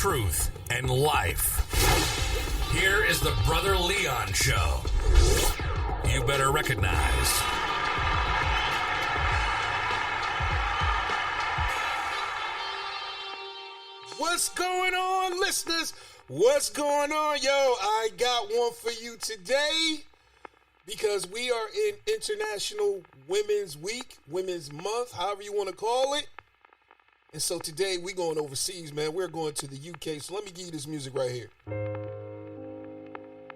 truth, and life. Here is the Brother Leon Show. You better recognize. What's going on, listeners? What's going on, yo? I got one for you today because we are in International Women's Week, Women's Month, however you want to call it. And so today we're going overseas, man. We're going to the UK. So let me give you this music right here.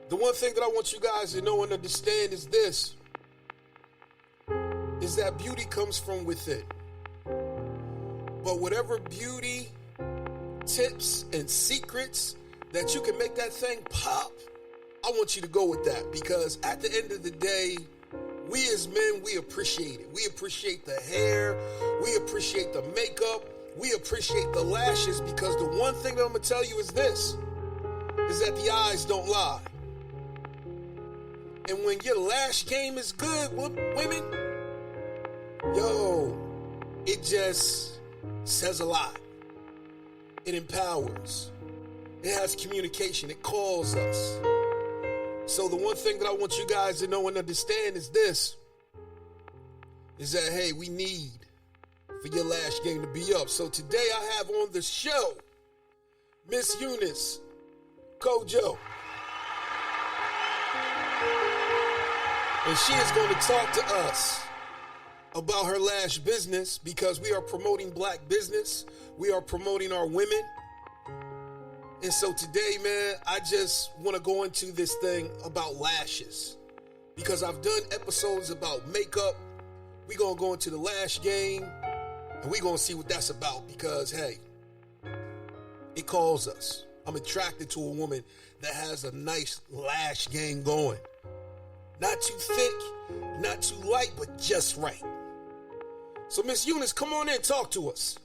The one thing that I want you guys to know and understand is this, is that beauty comes from within. But whatever beauty, tips, and secrets that you can make that thing pop, I want you to go with that, because at the end of the day, we as men, we appreciate it. We appreciate the hair. We appreciate the makeup. We appreciate the lashes, because the one thing that I'm going to tell you is this, is that the eyes don't lie. And when your lash game is good, women, yo, it just says a lot. It empowers. It has communication. It calls us. So the one thing that I want you guys to know and understand is this, is that, hey, we need for your lash game to be up. So today I have on the show Miss Eunice Cudjoe. And she is going to talk to us about her lash business, because we are promoting black business. We are promoting our women. And so today, man, I just want to go into this thing about lashes, because I've done episodes about makeup. We're going to go into the lash game, and we're going to see what that's about, because, hey, it calls us. I'm attracted to a woman that has a nice lash game going. Not too thick, not too light, but just right. So, Miss Eunice, come on in, talk to us.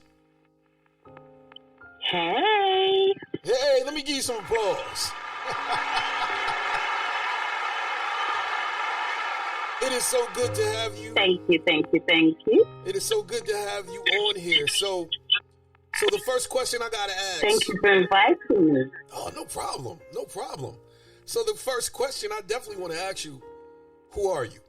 Hey. Hey, let me give you some applause. It is so good to have you. Thank you. It is so good to have you on here. So the first question I gotta ask. Thank you for inviting me. Oh, no problem. So the first question I definitely want to ask you, who are you?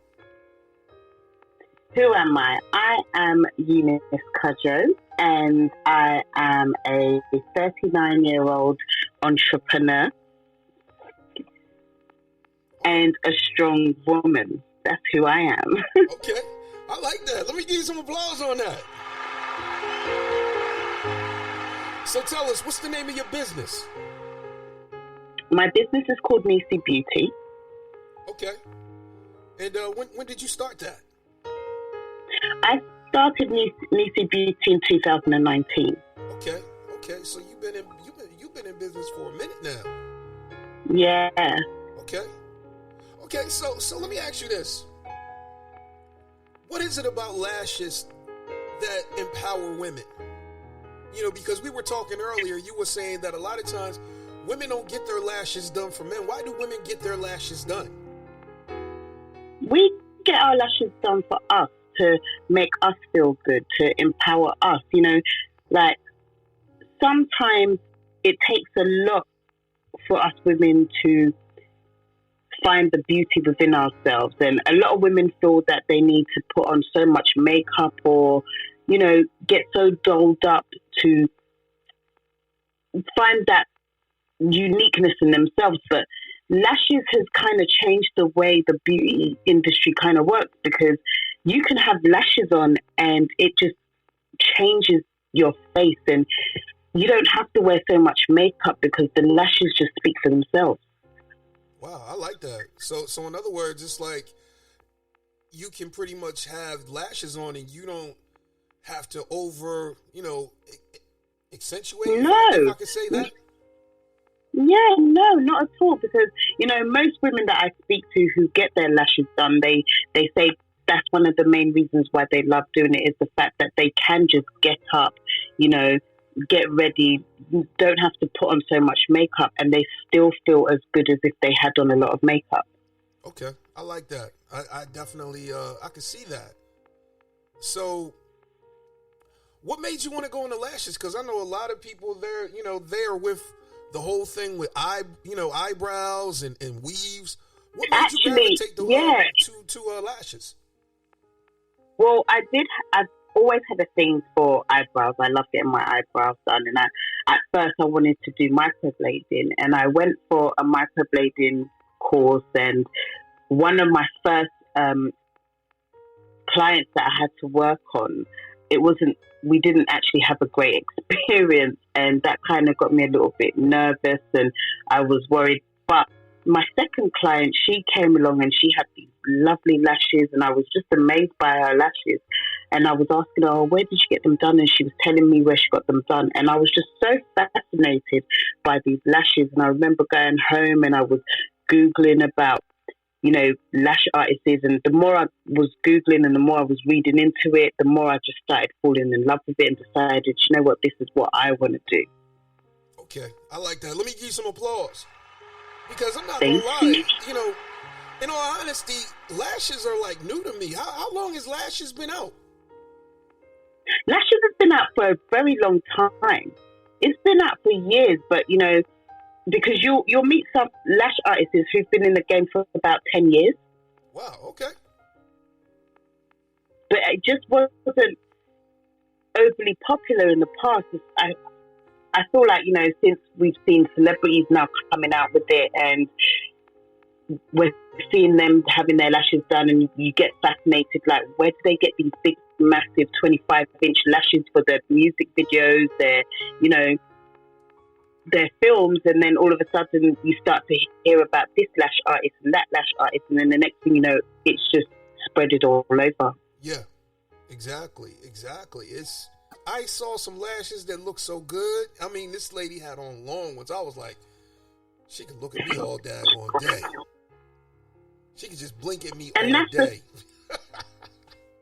Who am I? I am Eunice Cudjoe, and I am a 39-year-old entrepreneur and a strong woman. That's who I am. Okay, I like that. Let me give you some applause on that. So tell us, what's the name of your business? My business is called Eunice Beauty. Okay. And when did you start that? I started Eunice Beauty in 2019. Okay. So you've been in business for a minute now. Yeah. Okay. So let me ask you this: what is it about lashes that empower women? You know, because we were talking earlier, you were saying that a lot of times women don't get their lashes done for men. Why do women get their lashes done? We get our lashes done for us, to make us feel good, to empower us. You know, like, sometimes it takes a lot for us women to find the beauty within ourselves. And a lot of women feel that they need to put on so much makeup, or, you know, get so dolled up to find that uniqueness in themselves. But lashes has kind of changed the way the beauty industry kind of works, because you can have lashes on and it just changes your face, and you don't have to wear so much makeup because the lashes just speak for themselves. Wow, I like that. So in other words, it's like you can pretty much have lashes on and you don't have to accentuate. No. If I could say that. Yeah, no, not at all. Because, you know, most women that I speak to who get their lashes done, they say that's one of the main reasons why they love doing it, is the fact that they can just get up, you know, get ready, don't have to put on so much makeup, and they still feel as good as if they had on a lot of makeup. Okay, I like that. I definitely, I can see that. So What made you want to go into lashes? Because I know a lot of people there, they're with the whole thing with eyebrows and weaves. What made you gravitate to lashes? Well, I've always had a thing for eyebrows. I love getting my eyebrows done. And at first I wanted to do microblading, and I went for a microblading course. And one of my first clients that I had to work on, we didn't actually have a great experience, and that kind of got me a little bit nervous, and I was worried. But my second client, she came along and she had these lovely lashes, and I was just amazed by her lashes. And I was asking her, where did she get them done? And she was telling me where she got them done. And I was just so fascinated by these lashes. And I remember going home and I was Googling about, lash artists. And the more I was Googling and the more I was reading into it, the more I just started falling in love with it and decided, this is what I want to do. Okay, I like that. Let me give you some applause. Because I'm not going to lie, in all honesty, lashes are like new to me. How long has lashes been out? Lashes have been out for a very long time. It's been out for years, but, because you'll meet some lash artists who've been in the game for about 10 years. Wow, okay. But it just wasn't overly popular in the past. I feel like, since we've seen celebrities now coming out with it, and we're seeing them having their lashes done, and you get fascinated, like, where do they get these big, massive 25-inch lashes for their music videos, their films, and then all of a sudden you start to hear about this lash artist and that lash artist, and then the next thing you know, it's just spreaded all over. Yeah, exactly. I saw some lashes that looked so good. I mean, this lady had on long ones. I was like, she could look at me all daggone day. She could just blink at me all day.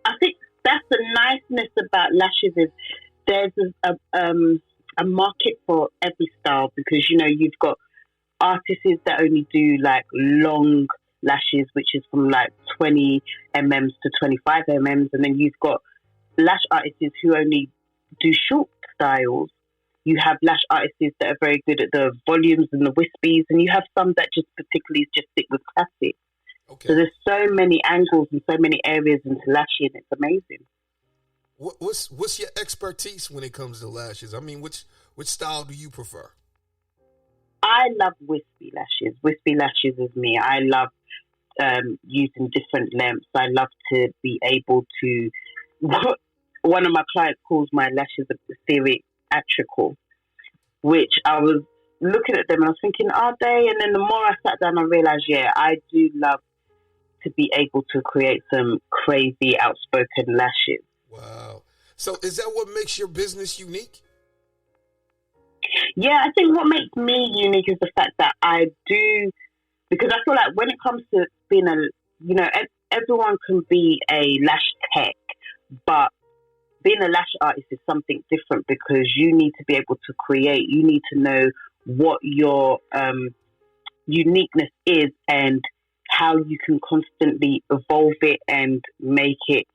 I think that's the niceness about lashes, is there's a market for every style, because, you've got artists that only do like long lashes, which is from like 20 mm to 25 mm. And then you've got lash artists who only do short styles. You have lash artists that are very good at the volumes and the wispies, and you have some that just particularly just stick with classic. Okay. So there's so many angles and so many areas into lashing. It's amazing. What's your expertise when it comes to lashes? I mean, which style do you prefer? I love wispy lashes. Wispy lashes is me. I love using different lengths. I love to be able to. One of my clients calls my lashes theatrical, which I was looking at them and I was thinking, are they? And then the more I sat down, I realized, I do love to be able to create some crazy outspoken lashes. Wow. So is that what makes your business unique? Yeah, I think what makes me unique is the fact that I do, because I feel like when it comes to being everyone can be a lash tech, but being a lash artist is something different, because you need to be able to create. You need to know what your uniqueness is and how you can constantly evolve it and make it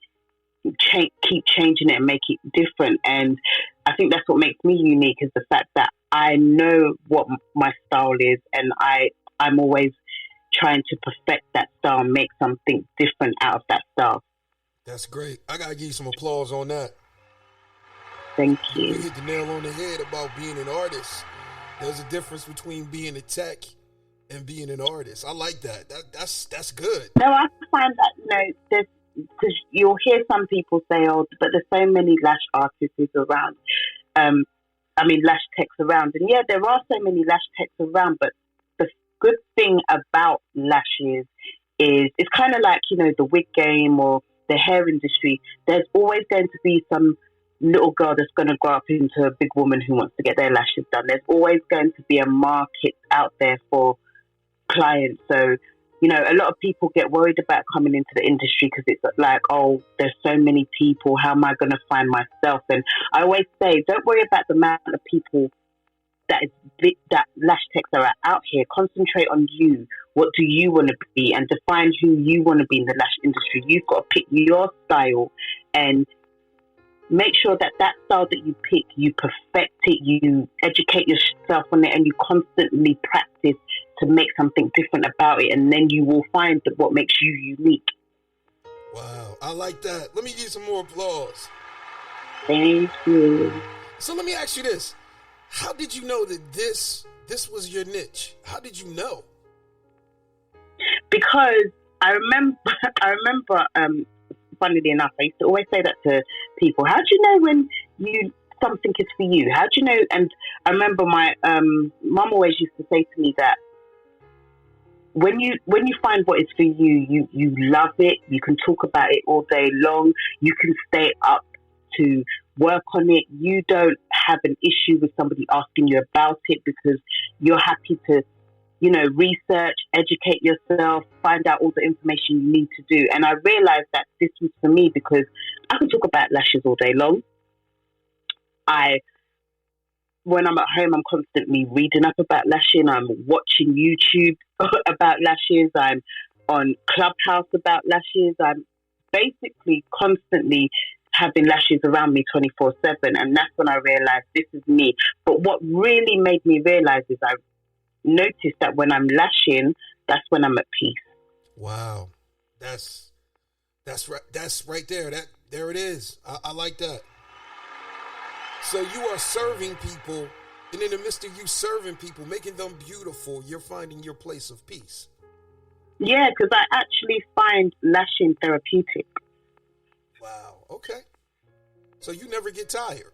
keep changing it and make it different. And I think that's what makes me unique, is the fact that I know what my style is, and I'm always trying to perfect that style and make something different out of that style. That's great. I gotta give you some applause on that. Thank you. You hit the nail on the head about being an artist. There's a difference between being a tech and being an artist. I like that. That's good. No, I find that, there's, because you'll hear some people say, but there's so many lash artists around. Lash techs around. And yeah, there are so many lash techs around, but the good thing about lashes is it's kind of like, the wig game or the hair industry. There's always going to be some little girl that's going to grow up into a big woman who wants to get their lashes done. There's always going to be a market out there for clients. So, a lot of people get worried about coming into the industry because it's like, there's so many people. How am I going to find myself? And I always say, don't worry about the amount of people that lash techs are out here. Concentrate on you. What do you want to be? And define who you want to be in the lash industry. You've got to pick your style and make sure that style that you pick, you perfect it, you educate yourself on it, and you constantly practice to make something different about it, and then you will find that what makes you unique. Wow, I like that. Let me give you some more applause. Thank you. So let me ask you this. How did you know that this was your niche? How did you know? Because I remember, funnily enough, I used to always say that to people. How do you know when something is for you? How do you know? And I remember my mum always used to say to me that when you find what is for you, you love it. You can talk about it all day long. You can stay up to work on it. You don't have an issue with somebody asking you about it because you're happy to, research, educate yourself, find out all the information you need to do. And I realized that this was for me because I can talk about lashes all day long. When I'm at home, I'm constantly reading up about lashing. I'm watching YouTube about lashes. I'm on Clubhouse about lashes. I'm basically constantly having lashes around me 24/7. And that's when I realized this is me. But what really made me realize is I noticed that when I'm lashing, that's when I'm at peace. Wow. That's right. That's right there. There it is. I like that. So you are serving people, and in the midst of you serving people, making them beautiful, you're finding your place of peace. Yeah, because I actually find lashing therapeutic. Wow. Okay. So you never get tired?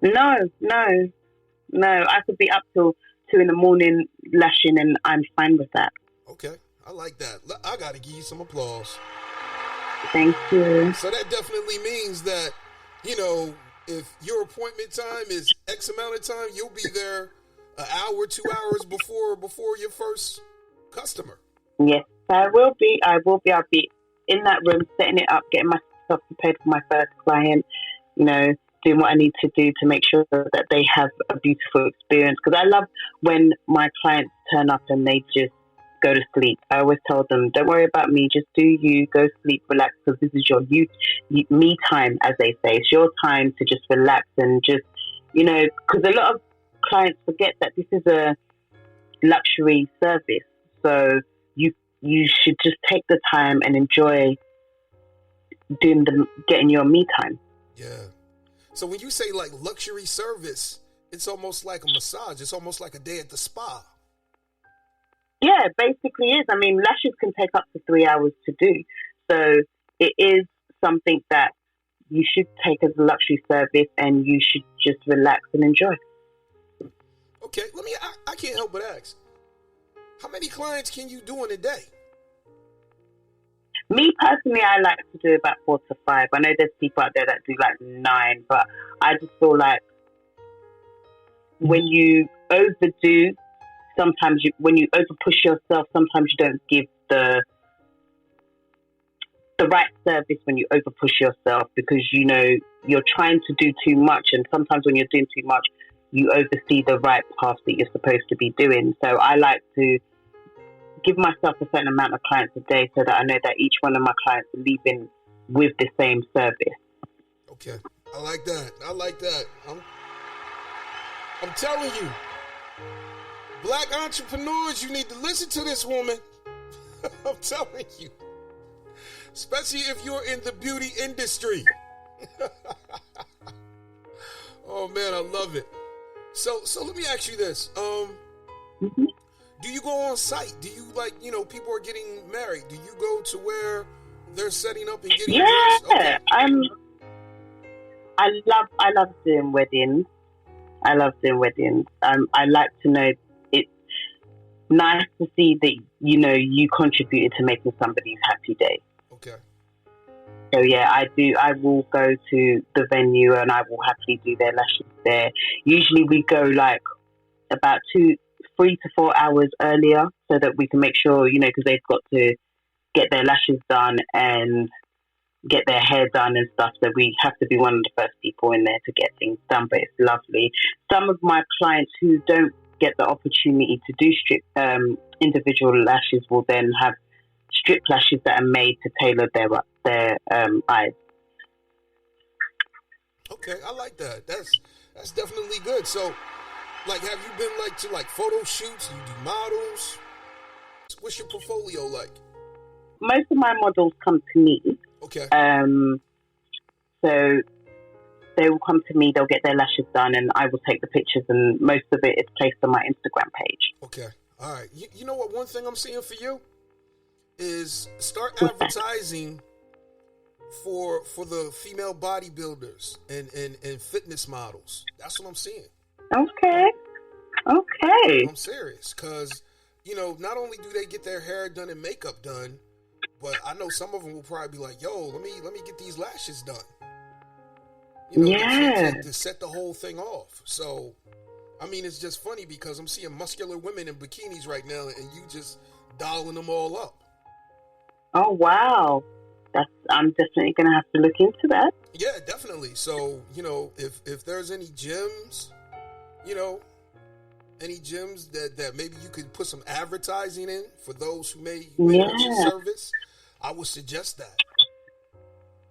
No. I could be up till 2 a.m. lashing, and I'm fine with that. Okay. I like that. I got to give you some applause. Thank you. So that definitely means that, if your appointment time is X amount of time, you'll be there an hour, 2 hours before your first customer. Yes, I will be. I'll be in that room, setting it up, getting myself prepared for my first client, doing what I need to do to make sure that they have a beautiful experience. Because I love when my clients turn up and they just go to sleep. I always tell them, don't worry about me, just do you, go sleep, relax, because this is your me time, as they say. It's your time to just relax and just, because a lot of clients forget that this is a luxury service. So you should just take the time and enjoy getting your me time. Yeah. So when you say like luxury service, it's almost like a massage. It's almost like a day at the spa. Yeah, it basically is. I mean, lashes can take up to 3 hours to do. So it is something that you should take as a luxury service, and you should just relax and enjoy. Okay, I can't help but ask, how many clients can you do in a day? Me personally, I like to do about 4 to 5. I know there's people out there that do like 9, but I just feel like when you overdo, sometimes when you overpush yourself, sometimes you don't give the right service when you overpush yourself, because you're trying to do too much, and sometimes when you're doing too much, you oversee the right path that you're supposed to be doing. So I like to give myself a certain amount of clients a day so that I know that each one of my clients are leaving with the same service. Okay, I like that. I'm telling you, Black entrepreneurs, you need to listen to this woman. I'm telling you. Especially if you're in the beauty industry. Oh man, I love it. So let me ask you this. Do you go on site? Do you people are getting married? Do you go to where they're setting up and getting dressed? Okay. I love doing weddings. I like to know it's nice to see that you contributed to making somebody's happy day. Okay. So yeah, I do. I will go to the venue and I will happily do their lashes there. Usually we go like about 3 to 4 hours earlier so that we can make sure, because they've got to get their lashes done and get their hair done and stuff. So we have to be one of the first people in there to get things done, but it's lovely. Some of my clients who don't get the opportunity to do strip individual lashes will then have strip lashes that are made to tailor their eyes. Okay, I like that. That's definitely good. So, like, have you been like to like photo shoots? You do models? What's your portfolio like? Most of my models come to me. Okay. So they will come to me, they'll get their lashes done, and I will take the pictures, and most of it is placed on my Instagram page. Okay. All right. You know what? One thing I'm seeing for you is start advertising for the female bodybuilders and fitness models. That's what I'm seeing. Okay. I'm serious, because not only do they get their hair done and makeup done, but I know some of them will probably be like, "Yo, let me get these lashes done." To set the whole thing off. So, I mean, it's just funny because I'm seeing muscular women in bikinis right now, and you just dialing them all up. Oh wow, I'm definitely gonna have to look into that. Yeah, definitely. So, if there's any gyms, any gyms that maybe you could put some advertising in for those who may want your service, I would suggest that.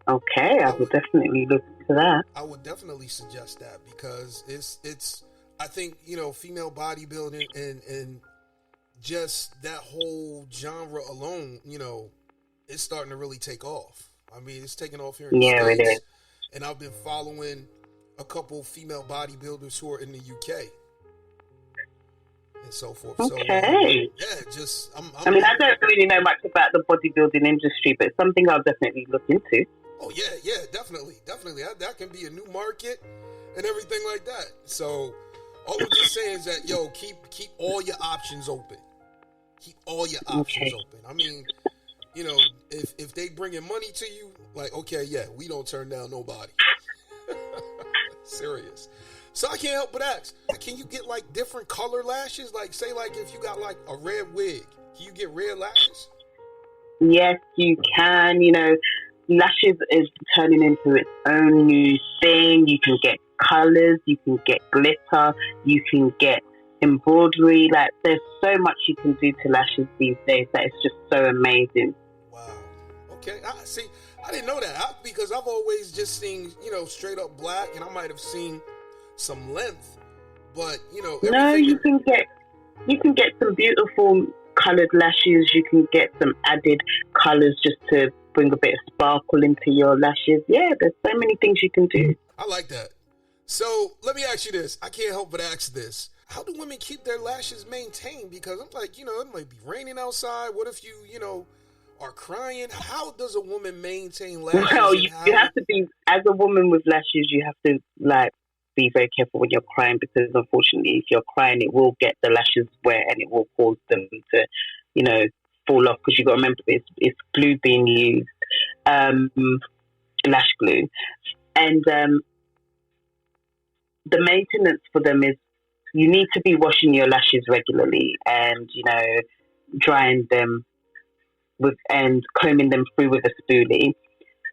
Okay, I will definitely look into that. I would definitely suggest that because it's I think, female bodybuilding and just that whole genre alone, it's starting to really take off. I mean, it's taking off here in the States. It is. And I've been following a couple female bodybuilders who are in the UK and so forth. Okay. So, I don't really know much about the bodybuilding industry, but it's something I'll definitely look into. Oh, yeah, definitely. That can be a new market and everything like that. So, all I'm just saying is that, keep all your options open. Keep all your options open. I mean, if they bringing money to you, like, okay, yeah, we don't turn down nobody. Serious. So I can't help but ask, can you get, like, different color lashes? Like, say, like, if you got, like, a red wig, can you get red lashes? Yes, you can. Lashes is turning into its own new thing. You can get colors, you can get glitter, you can get embroidery. Like, there's so much you can do to lashes these days that it's just so amazing. Wow. Okay. I didn't know that because I've always just seen, straight up black, and I might have seen some length, but no, you can get some beautiful colored lashes. You can get some added colors just to bring a bit of sparkle into your lashes. Yeah, there's so many things you can do. I like that. So let me ask you this. I can't help but ask this. How do women keep their lashes maintained? Because I'm like, it might be raining outside. What if you, are crying? How does a woman maintain lashes? Well, you have to be, as a woman with lashes, you have to, be very careful when you're crying, because unfortunately, if you're crying, it will get the lashes wet and it will cause them to, fall off, because you've got to remember it's glue being used, lash glue. And the maintenance for them is you need to be washing your lashes regularly and, drying them and combing them through with a spoolie.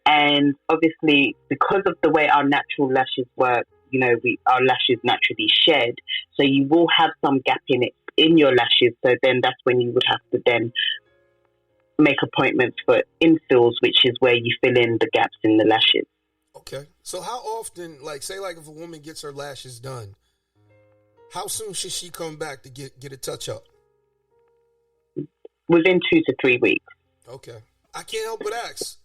And obviously, because of the way our natural lashes work, our lashes naturally shed. So you will have some gap in your lashes. So then that's when you would have to then make appointments for infills, which is where you fill in the gaps in the lashes. Okay. So how often, say if a woman gets her lashes done, how soon should she come back to get a touch up? Within 2 to 3 weeks. Okay. I can't help but ask,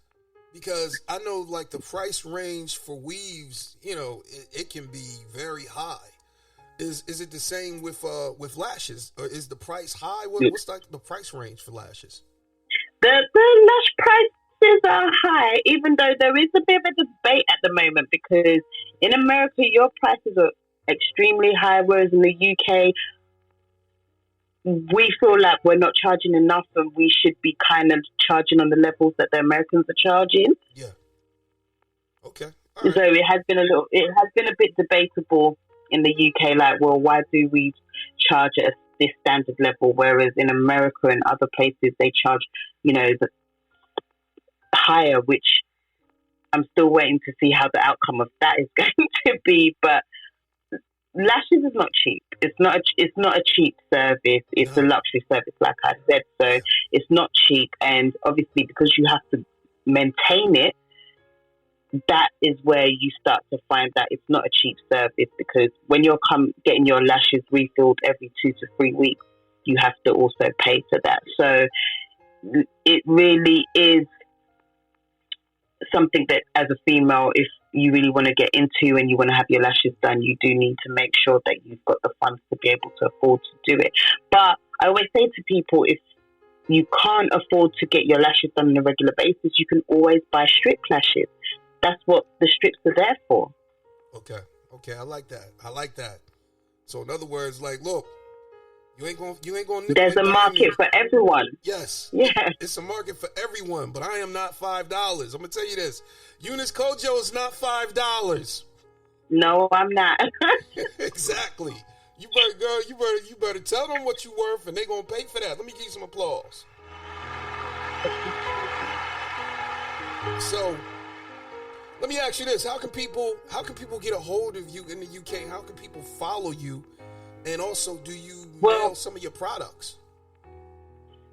because I know the price range for weaves, it can be very high. Is it the same with lashes, or is the price high? What's the price range for lashes? The lash prices are high, even though there is a bit of a debate at the moment, because in America your prices are extremely high, whereas in the UK we feel like we're not charging enough and we should be kind of charging on the levels that the Americans are charging. Yeah. Okay. Right. So it has been a bit debatable in the UK, why do we charge at this standard level, whereas in America and other places they charge, the higher, which I'm still waiting to see how the outcome of that is going to be. But lashes is not cheap. It's not a cheap service. It's a luxury service, like I said. So it's not cheap, and obviously because you have to maintain it, that is where you start to find that it's not a cheap service, because when you're getting your lashes refilled every 2 to 3 weeks, you have to also pay for that. So it really is something that, as a female, if you really want to get into and you want to have your lashes done, you do need to make sure that you've got the funds to be able to afford to do it. But I always say to people, if you can't afford to get your lashes done on a regular basis, you can always buy strip lashes. That's what the strips are there for. Okay, I like that. So in other words, like, look, you ain't gonna. There's a market for everyone. Yes. Yeah. It's a market for everyone, but I am not $5. I'm gonna tell you this: Eunice Cudjoe is not $5. No, I'm not. Exactly. You better tell them what you're worth, and they're gonna pay for that. Let me give you some applause. So, let me ask you this: How can people get a hold of you in the UK? How can people follow you? And also, do you mail some of your products?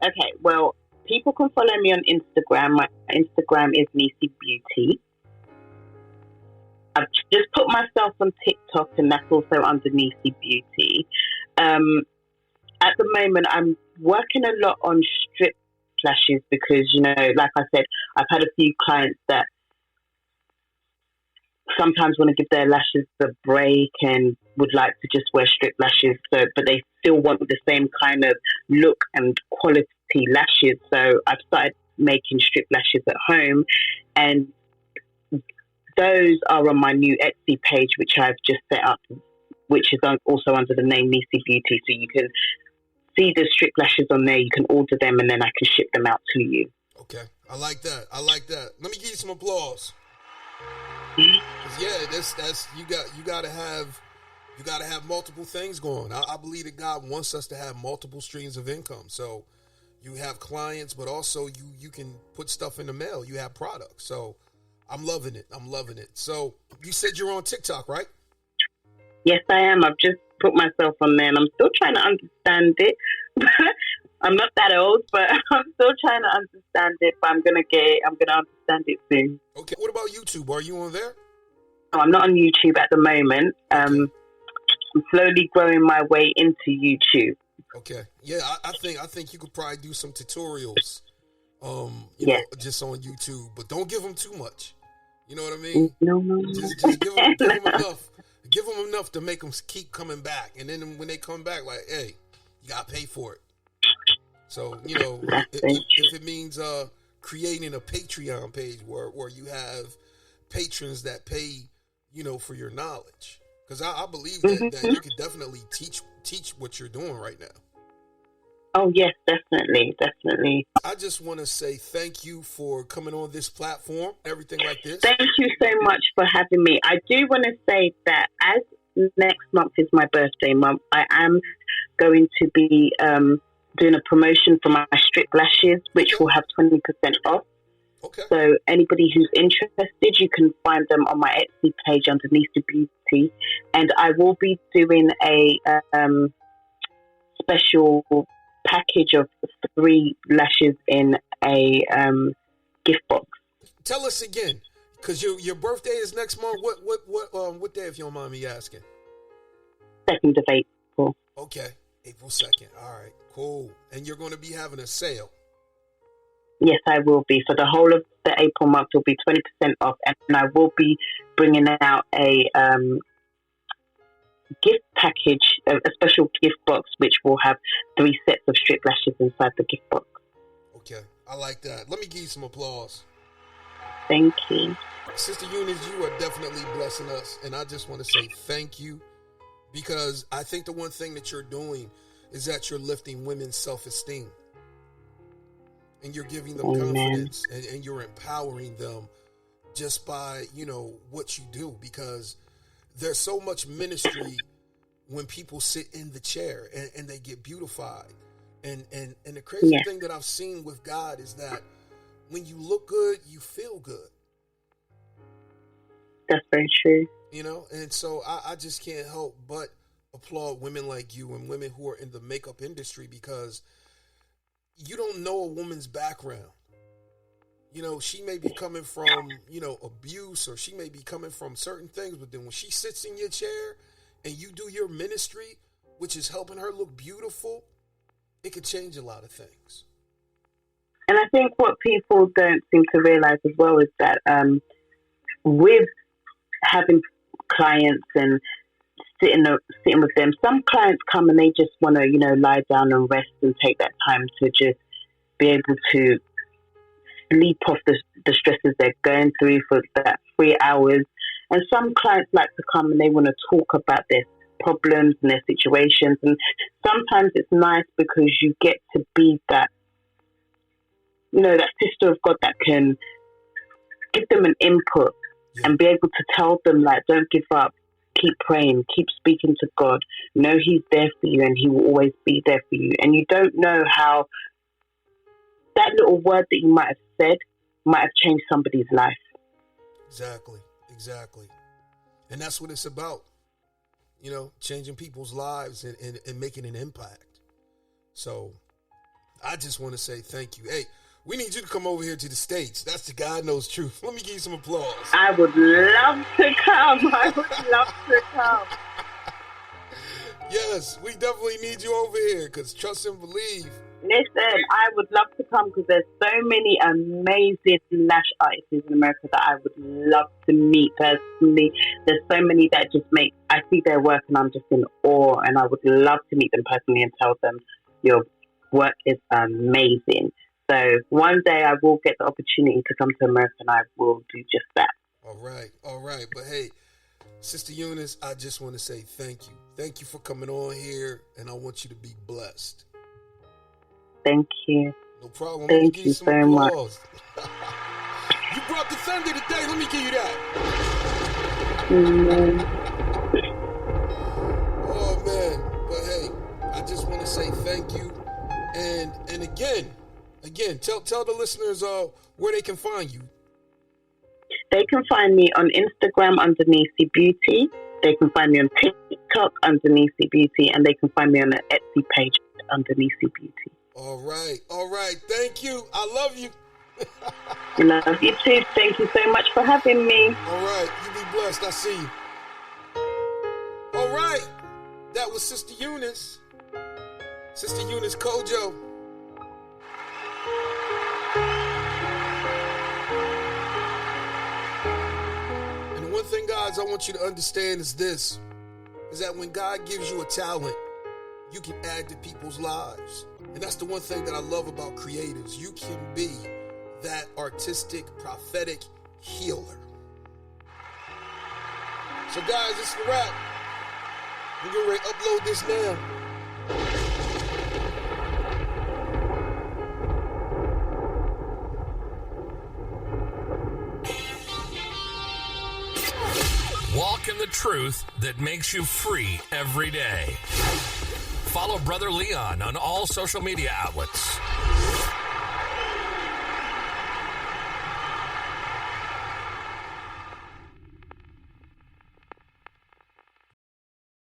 Okay, well, people can follow me on Instagram. My Instagram is Nisi Beauty. I've just put myself on TikTok, and that's also under Nisi Beauty. At the moment, I'm working a lot on strip lashes because, like I said, I've had a few clients that sometimes want to give their lashes a break and would like to just wear strip lashes, but they still want the same kind of look and quality lashes. So I've started making strip lashes at home, and those are on my new Etsy page, which I've just set up, which is also under the name Nisi Beauty. So you can see the strip lashes on there. You can order them, and then I can ship them out to you. Okay, I like that. Let me give you some applause. Yeah, that's you gotta have multiple things going. I believe that God wants us to have multiple streams of income. So you have clients, but also you can put stuff in the mail. You have products. So I'm loving it. So you said you're on TikTok, right? Yes, I am. I've just put myself on there, and I'm still trying to understand it. I'm not that old, but I'm still trying to understand it. But I'm gonna get it. I'm gonna understand it soon. Okay. What about YouTube? Are you on there? No, I'm not on YouTube at the moment. I'm slowly growing my way into YouTube. Okay. Yeah, I think you could probably do some tutorials. You know, just on YouTube, but don't give them too much. You know what I mean? No. Just give them enough. Give them enough to make them keep coming back, and then when they come back, like, hey, you gotta pay for it. So if it means creating a Patreon page where you have patrons that pay, for your knowledge, because I believe that you could definitely teach what you're doing right now. Oh, yes, definitely. I just want to say thank you for coming on this platform, everything like this. Thank you so much for having me. I do want to say that as next month is my birthday month, I am going to be doing a promotion for my strip lashes, which will have 20% off. Okay. So anybody who's interested, you can find them on my Etsy page under Nisi Beauty. And I will be doing a special package of 3 lashes in a gift box. Tell us again, because your birthday is next month. What day, if you don't mind me asking? 2nd of April. Okay, April 2nd. All right, cool. And you're going to be having a sale. Yes, I will be. For the whole of the April month, will be 20% off, and I will be bringing out a gift package, a special gift box, which will have 3 sets of strip lashes inside the gift box. Okay, I like that. Let me give you some applause. Thank you. Sister Eunice, you are definitely blessing us, and I just want to say thank you, because I think the one thing that you're doing is that you're lifting women's self-esteem, and you're giving them confidence, and you're empowering them just by, what you do, because there's so much ministry when people sit in the chair and they get beautified. And the crazy thing that I've seen with God is that when you look good, you feel good. That's very true. And so I just can't help but applaud women like you and women who are in the makeup industry, because you don't know a woman's background. You know, she may be coming from, you know, abuse, or she may be coming from certain things, but then when she sits in your chair and you do your ministry, which is helping her look beautiful, it could change a lot of things. And I think what people don't seem to realize as well is that with having clients and sitting with them, some clients come and they just want to, you know, lie down and rest and take that time to just be able to sleep off the stresses they're going through for that 3 hours. And some clients like to come and they want to talk about their problems and their situations. And sometimes it's nice because you get to be that, you know, that sister of God that can give them an input and be able to tell them, like, don't give up, keep praying, keep speaking to God. Know He's there for you and He will always be there for you. And you don't know how that little word that you might have said might have changed somebody's life. Exactly. And that's what it's about, you know, changing people's lives and making an impact. So I just want to say thank you. Hey, we need you to come over here to the States. That's the God Knows Truth. Let me give you some applause. I would love to come. Yes, we definitely need you over here because trust and believe. Listen, I would love to come because there's so many amazing lash artists in America that I would love to meet personally. There's so many that just I see their work and I'm just in awe, and I would love to meet them personally and tell them your work is amazing. So one day I will get the opportunity to come to America and I will do just that. All right. But hey, Sister Eunice, I just want to say thank you. Thank you for coming on here, and I want you to be blessed. Thank you. No problem. Thank you so much. You brought the thunder today. Let me give you that. Oh, man. But hey, I just want to say thank you. And again, tell the listeners where they can find you. They can find me on Instagram under Nisi Beauty. They can find me on TikTok under Nisi Beauty, and they can find me on the Etsy page under Nisi Beauty. All right. Thank you. I love you. Love you too. Thank you so much for having me. All right. You be blessed. I see you. All right. That was Sister Eunice. Sister Eunice Cudjoe. And the one thing, guys, I want you to understand is this, is that when God gives you a talent, you can add to people's lives. And that's the one thing that I love about creatives. You can be that artistic, prophetic healer. So guys, it's a wrap. We're getting ready to upload this now. Walk in the truth that makes you free every day. Follow Brother Leon on all social media outlets.